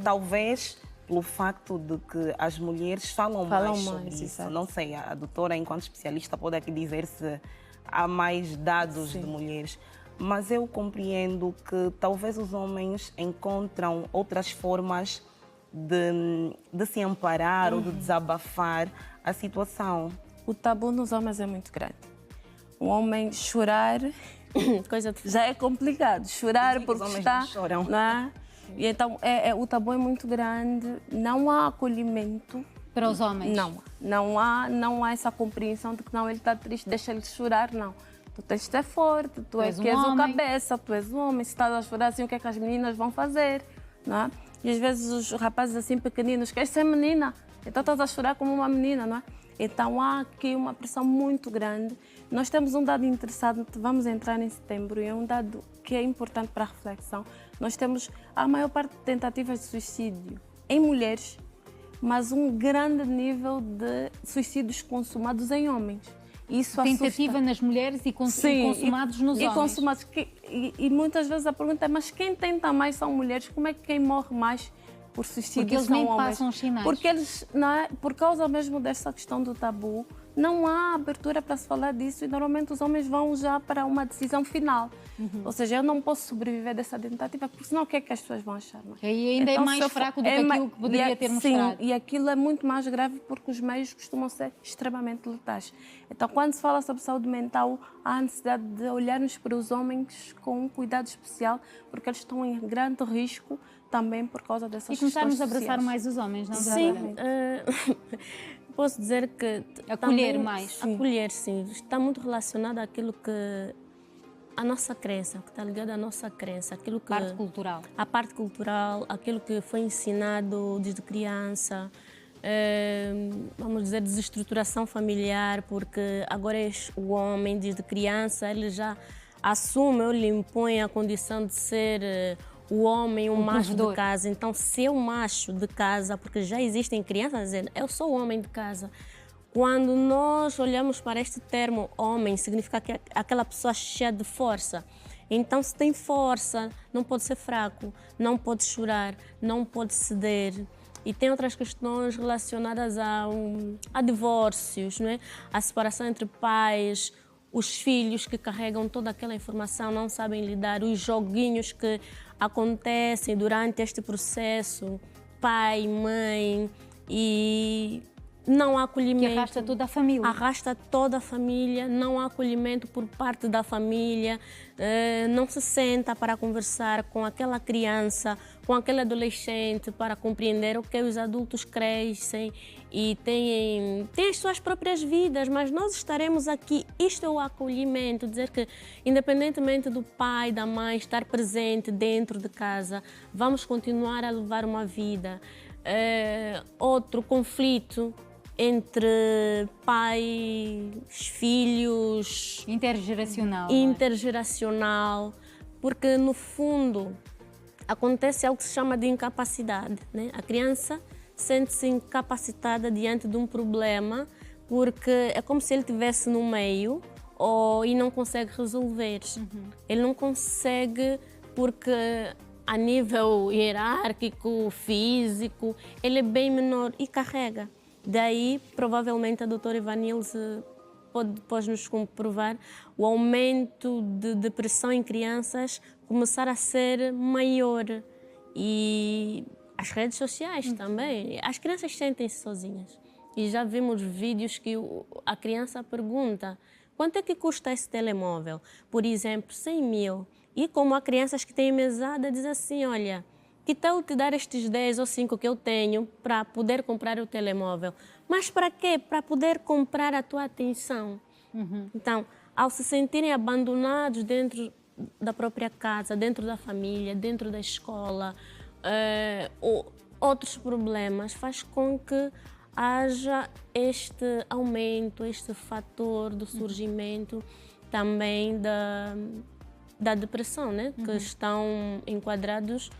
Talvez pelo facto de que as mulheres falam mais sobre isso. exato. Não sei, a doutora, enquanto especialista, pode aqui dizer se há mais dados de mulheres. Mas eu compreendo que talvez os homens encontram outras formas de se amparar ou de desabafar a situação. O tabu nos homens é muito grande. Um homem chorar Coisa de... já é complicado. Chorar Os porque homens está... não choram. Não é? E então, o tabu é muito grande. Não há acolhimento. Para os homens? Não há essa compreensão de que não, ele está triste, deixa ele chorar, não. Tu tens de ser forte, tu és és um o homem. cabeça, tu és o homem. Se estás a chorar assim, o que é que as meninas vão fazer? Não é? E às vezes os rapazes assim pequeninos, queres ser menina? Então estás a chorar como uma menina, não é? Então há aqui uma pressão muito grande. Nós temos um dado interessante, vamos entrar em setembro, e é um dado que é importante para a reflexão. Nós temos a maior parte de tentativas de suicídio em mulheres, mas um grande nível de suicídios consumados em homens. Isso Tentativa assusta. nas mulheres e consumados nos homens. Consumados. E muitas vezes a pergunta é, mas quem tenta mais são mulheres? Como é que quem morre mais por suicídio Porque eles são nem homens? passam os sinais. Porque eles, não é, por causa mesmo dessa questão do tabu, não há abertura para se falar disso e normalmente os homens vão já para uma decisão final. Ou seja, eu não posso sobreviver dessa tentativa, porque senão o que é que as pessoas vão achar? E ainda é mais fraco do que aquilo que poderia ter mostrado. Sim, e aquilo é muito mais grave porque os meios costumam ser extremamente letais. Então, quando se fala sobre saúde mental, há a necessidade de olharmos para os homens com um cuidado especial, porque eles estão em grande risco também por causa dessas questões E começarmos a abraçar sociais. mais os homens, não é? Sim, posso dizer que... Acolher também, mais. Sim. Acolher, sim. Está muito relacionado àquilo que... A nossa crença, que está ligada à nossa crença. Aquilo que, Parte cultural. a parte cultural, aquilo que foi ensinado desde criança. Vamos dizer, desestruturação familiar, porque agora és o homem, desde criança, ele já assume, ou lhe impõe a condição de ser... o homem, o macho de casa. Então, ser o macho de casa, porque já existem crianças dizendo, eu sou o homem de casa. Quando nós olhamos para este termo homem, significa que é aquela pessoa cheia de força. Então, se tem força, não pode ser fraco, não pode chorar, não pode ceder. E tem outras questões relacionadas a divórcios, não é? A separação entre pais, os filhos que carregam toda aquela informação, não sabem lidar, os joguinhos que acontecem durante este processo, pai, mãe, e não há acolhimento. Que arrasta toda a família. Arrasta toda a família, não há acolhimento por parte da família, não se senta para conversar com aquela criança, com aquele adolescente, para compreender o que os adultos crescem e têm as suas próprias vidas, mas nós estaremos aqui. Isto é o acolhimento, dizer que, independentemente do pai, da mãe estar presente dentro de casa, vamos continuar a levar uma vida. Outro conflito entre pais, filhos... Intergeracional. Intergeracional, porque, no fundo, acontece algo que se chama de incapacidade, né? A criança sente-se incapacitada diante de um problema porque é como se ele estivesse no meio e não consegue resolver. Ele não consegue porque a nível hierárquico, físico, ele é bem menor e carrega. Daí, provavelmente, a doutora Ivanilze pode nos comprovar o aumento de depressão em crianças começar a ser maior. E as redes sociais também. As crianças sentem-se sozinhas. E já vimos vídeos que a criança pergunta: quanto é que custa esse telemóvel? Por exemplo, 100 mil. E como há crianças que têm mesada, diz assim, olha, que tal te dar estes 10 ou 5 que eu tenho para poder comprar o telemóvel? Mas para quê? Para poder comprar a tua atenção. Então, ao se sentirem abandonados dentro da própria casa, dentro da família, dentro da escola, outros problemas, faz com que haja este aumento, este fator do surgimento também da depressão, né? Que estão enquadrados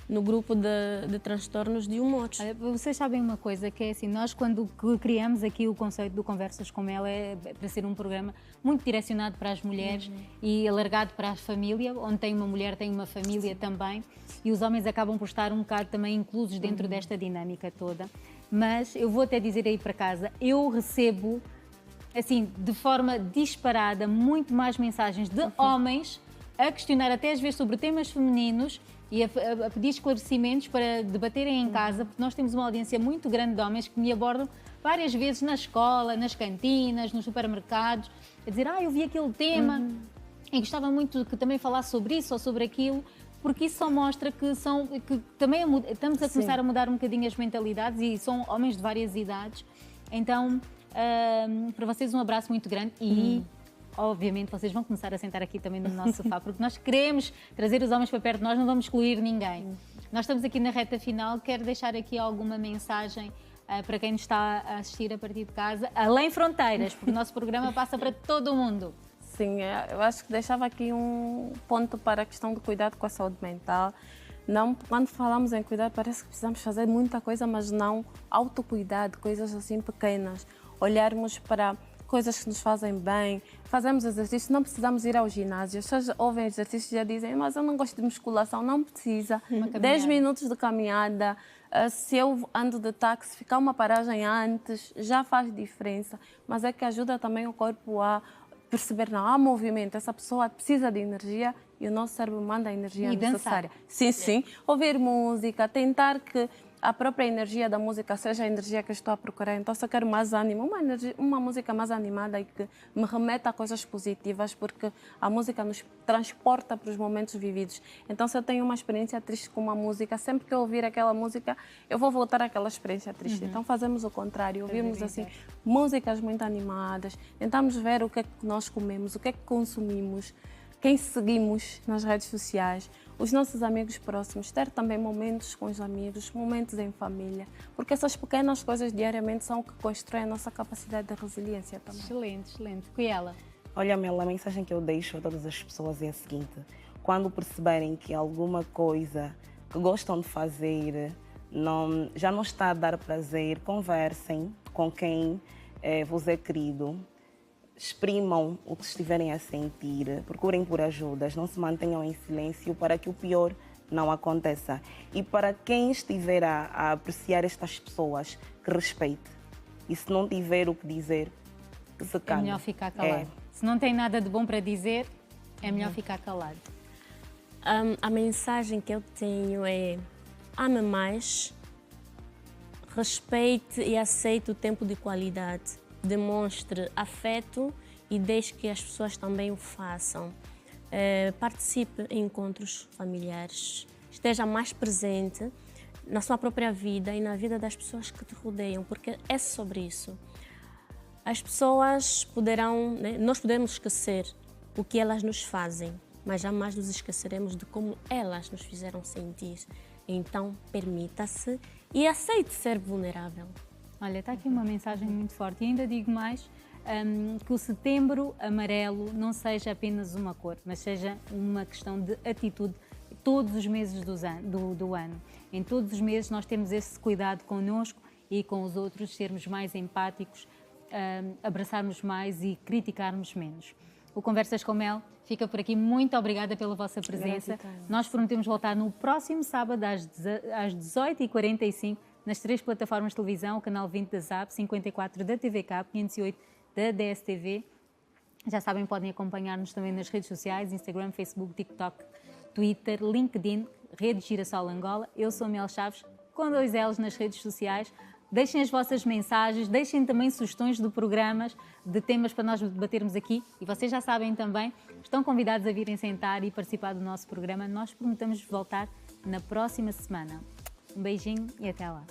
no grupo de transtornos de humor. Vocês sabem uma coisa, que é assim, nós quando criamos aqui o conceito do Conversas com Ela é para ser um programa muito direcionado para as mulheres e alargado para a família, onde tem uma mulher, tem uma família também, e os homens acabam por estar um bocado também inclusos dentro desta dinâmica toda. Mas eu vou até dizer aí para casa, eu recebo, assim, de forma disparada, muito mais mensagens de homens a questionar até às vezes sobre temas femininos e a pedir esclarecimentos para debaterem em casa, porque nós temos uma audiência muito grande de homens que me abordam várias vezes na escola, nas cantinas, nos supermercados, a dizer, eu vi aquele tema e gostava muito que também falasse sobre isso ou sobre aquilo, porque isso só mostra que também estamos a começar a mudar um bocadinho as mentalidades e são homens de várias idades. Então, para vocês um abraço muito grande e, obviamente, vocês vão começar a sentar aqui também no nosso sofá, porque nós queremos trazer os homens para perto de nós, não vamos excluir ninguém. Nós estamos aqui na reta final, quero deixar aqui alguma mensagem para quem nos está a assistir a partir de casa, além fronteiras, porque o nosso programa passa para todo o mundo. Sim, eu acho que deixava aqui um ponto para a questão do cuidado com a saúde mental. Não, quando falamos em cuidado, parece que precisamos fazer muita coisa, mas não autocuidado, coisas assim pequenas. Olharmos para coisas que nos fazem bem, fazemos exercício, não precisamos ir ao ginásio. As pessoas ouvem exercício e já dizem, mas eu não gosto de musculação, não precisa. 10 minutos de caminhada, se eu ando de táxi, ficar uma paragem antes, já faz diferença. Mas é que ajuda também o corpo a perceber, não há movimento, essa pessoa precisa de energia e o nosso cérebro manda a energia necessária. Sim, sim. Ouvir música, tentar que a própria energia da música seja a energia que eu estou a procurar. Então, se eu quero mais ânimo, uma música mais animada e que me remeta a coisas positivas, porque a música nos transporta para os momentos vividos. Então, se eu tenho uma experiência triste com uma música, sempre que eu ouvir aquela música, eu vou voltar àquela experiência triste. Então, fazemos o contrário, ouvimos assim músicas muito animadas, tentamos ver o que é que nós comemos, o que é que consumimos, quem seguimos nas redes sociais, os nossos amigos próximos, ter também momentos com os amigos, momentos em família, porque essas pequenas coisas diariamente são o que constroem a nossa capacidade de resiliência também. Excelente, excelente. Cuiela. Olha, Mel, a mensagem que eu deixo a todas as pessoas é a seguinte: quando perceberem que alguma coisa que gostam de fazer já não está a dar prazer, conversem com quem vos é querido. Exprimam o que estiverem a sentir, procurem por ajudas, não se mantenham em silêncio para que o pior não aconteça. E para quem estiver a apreciar estas pessoas, que respeite. E se não tiver o que dizer, que se cale. É melhor ficar calado. Se não tem nada de bom para dizer, é melhor ficar calado. A mensagem que eu tenho é: ame mais, respeite e aceite o tempo de qualidade. Demonstre afeto e deixe que as pessoas também o façam. Participe em encontros familiares. Esteja mais presente na sua própria vida e na vida das pessoas que te rodeiam, porque é sobre isso. As pessoas poderão, nós podemos esquecer o que elas nos fazem, mas jamais nos esqueceremos de como elas nos fizeram sentir. Então, permita-se e aceite ser vulnerável. Olha, está aqui uma mensagem muito forte e ainda digo mais, que o setembro amarelo não seja apenas uma cor, mas seja uma questão de atitude todos os meses do ano. Em todos os meses nós temos esse cuidado connosco e com os outros, sermos mais empáticos, abraçarmos mais e criticarmos menos. O Conversas com Mel fica por aqui. Muito obrigada pela vossa presença. Nós prometemos voltar no próximo sábado às 18h45 nas 3 plataformas de televisão, o canal 20 da ZAP, 54 da TV Cabo, 508 da DSTV. Já sabem, podem acompanhar-nos também nas redes sociais, Instagram, Facebook, TikTok, Twitter, LinkedIn, Rede Girassol Angola. Eu sou a Mel Chaves, com 2 L's nas redes sociais. Deixem as vossas mensagens, deixem também sugestões de programas, de temas para nós debatermos aqui. E vocês já sabem também, estão convidados a virem sentar e participar do nosso programa. Nós prometemos voltar na próxima semana. Um beijinho e até lá.